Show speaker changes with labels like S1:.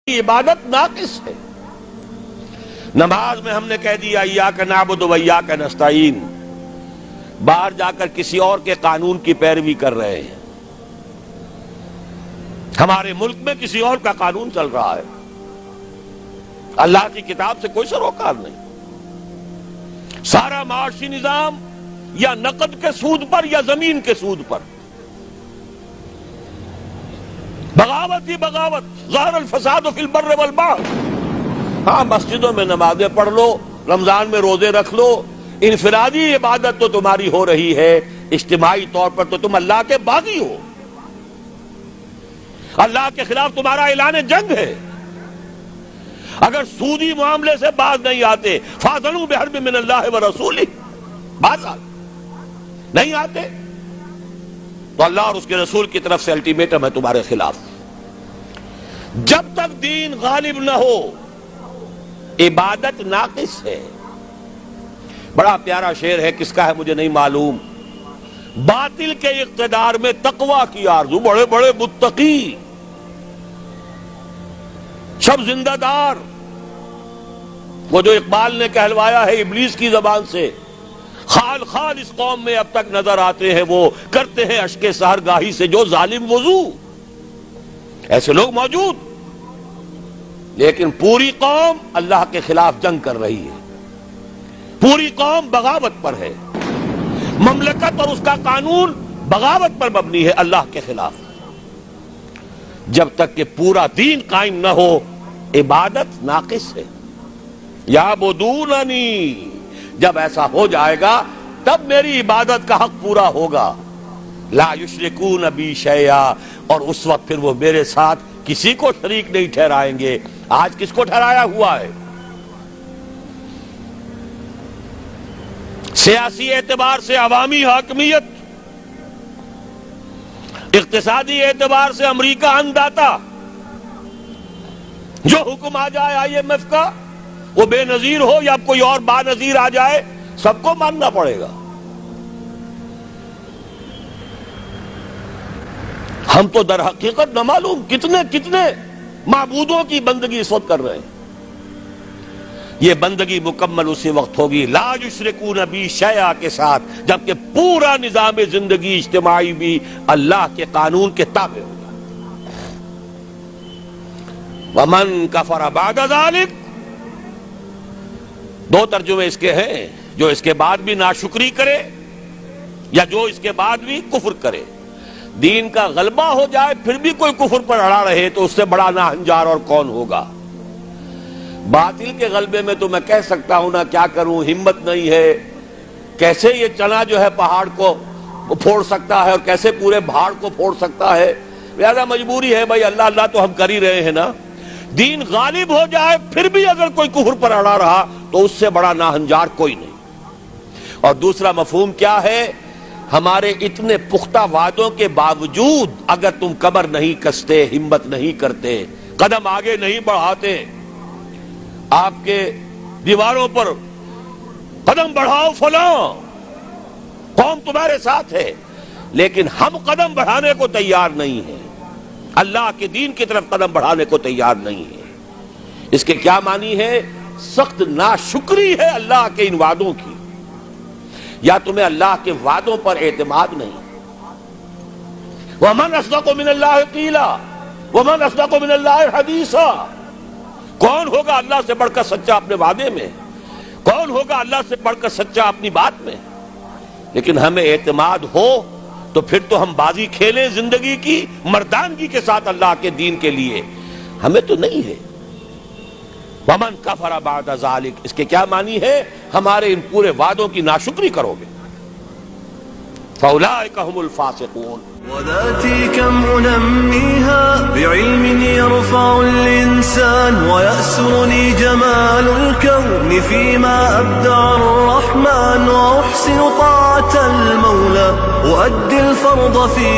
S1: عبادت ناقص ہے۔ نماز میں ہم نے کہہ دیا ایاک نعبد و ایاک نستعین، باہر جا کر کسی اور کے قانون کی پیروی کر رہے ہیں۔ ہمارے ملک میں کسی اور کا قانون چل رہا ہے، اللہ کی کتاب سے کوئی سروکار نہیں۔ سارا معاشی نظام یا نقد کے سود پر یا زمین کے سود پر، بغاوت ہی بغاوت، ظہر الفساد فی البر والبحر۔ ہاں، مسجدوں میں نمازیں پڑھ لو، رمضان میں روزے رکھ لو، انفرادی عبادت تو تمہاری ہو رہی ہے، اجتماعی طور پر تو تم اللہ کے باغی ہو، اللہ کے خلاف تمہارا اعلان جنگ ہے۔ اگر سودی معاملے سے باز نہیں آتے، فاذنوا بحرب من اللہ ورسولہ، باز نہیں آتے تو اللہ اور اس کے رسول کی طرف سے الٹیمیٹم ہے تمہارے خلاف۔ جب تک دین غالب نہ ہو، عبادت ناقص ہے۔ بڑا پیارا شعر ہے، کس کا ہے مجھے نہیں معلوم۔ باطل کے اقتدار میں تقوی کی آرزو، بڑے بڑے متقی، سب زندہ دار، وہ جو اقبال نے کہلوایا ہے ابلیس کی زبان سے، خال خال اس قوم میں اب تک نظر آتے ہیں، وہ کرتے ہیں اشک سحرگاہی سے جو ظالم وضو۔ ایسے لوگ موجود، لیکن پوری قوم اللہ کے خلاف جنگ کر رہی ہے، پوری قوم بغاوت پر ہے، مملکت اور اس کا قانون بغاوت پر مبنی ہے اللہ کے خلاف۔ جب تک کہ پورا دین قائم نہ ہو، عبادت ناقص ہے۔ یعبدوننی، جب ایسا ہو جائے گا تب میری عبادت کا حق پورا ہوگا۔ لا یشرکون بی شیئا، اور اس وقت پھر وہ میرے ساتھ کسی کو شریک نہیں ٹھہرائیں گے۔ آج کس کو ٹھہرایا ہوا ہے؟ سیاسی اعتبار سے عوامی حاکمیت، اقتصادی اعتبار سے امریکہ انداتا، جو حکم آ جائے IMF کا، وہ بے نظیر ہو یا کوئی اور با نظیر آ جائے، سب کو ماننا پڑے گا۔ ہم تو در حقیقت نہ معلوم کتنے معبودوں کی بندگی اس وقت کر رہے ہیں۔ یہ بندگی مکمل اسی وقت ہوگی لا یشرکون بی شیئا کے ساتھ، جبکہ پورا نظام زندگی اجتماعی بھی اللہ کے قانون کے تابع ہوگا۔ ومن کفر بعد ذلک، دو ترجمے اس کے ہیں، جو اس کے بعد بھی ناشکری کرے یا جو اس کے بعد بھی کفر کرے۔ دین کا غلبہ ہو جائے پھر بھی کوئی کفر پر اڑا رہے تو اس سے بڑا ناہنجار اور کون ہوگا۔ باطل کے غلبے میں تو میں کہہ سکتا ہوں نا، کیا کروں، ہمت نہیں ہے، کیسے یہ چنا جو ہے پہاڑ کو پھوڑ سکتا ہے اور کیسے پورے پہاڑ کو پھوڑ سکتا ہے، لہذا مجبوری ہے بھائی، اللہ اللہ تو ہم کر ہی رہے ہیں نا۔ دین غالب ہو جائے پھر بھی اگر کوئی کفر پر اڑا رہا تو اس سے بڑا ناہنجار کوئی نہیں۔ اور دوسرا مفہوم کیا ہے؟ ہمارے اتنے پختہ وعدوں کے باوجود اگر تم کمر نہیں کستے، ہمت نہیں کرتے، قدم آگے نہیں بڑھاتے، آپ کے دیواروں پر قدم بڑھاؤ فلاں، قوم تمہارے ساتھ ہے، لیکن ہم قدم بڑھانے کو تیار نہیں ہیں، اللہ کے دین کی طرف قدم بڑھانے کو تیار نہیں ہے۔ اس کے کیا معنی ہے؟ سخت ناشکری ہے اللہ کے ان وعدوں کی، یا تمہیں اللہ کے وعدوں پر اعتماد نہیں۔ وَمَنْ أَصْدَقُ مِنَ اللَّهِ قِيلًا وَمَنْ أَصْدَقُ مِنَ اللَّهِ حَدِيثًا، کون ہوگا اللہ سے بڑھ کر سچا اپنے وعدے میں؟ کون ہوگا اللہ سے بڑھ کر سچا اپنی بات میں؟ لیکن ہمیں اعتماد ہو تو پھر تو ہم بازی کھیلیں زندگی کی مردانگی کے ساتھ اللہ کے دین کے لیے، ہمیں تو نہیں ہے۔ وَمَنْ كَفَرَ بَعْدَ ذَلِكَ، اس کے کیا معنی ہے؟ ہمارے ان پورے وعدوں کی ناشکری کرو گے، فَأُولَٰئِكَ هُمُ الْفَاسِقُونَ۔
S2: وذاتي كم أنميها بعلم يرفع الإنسان، ويأسرني جمال الكون فيما أبدع الرحمن، وأحسن طاعة المولى وأدي الفرض في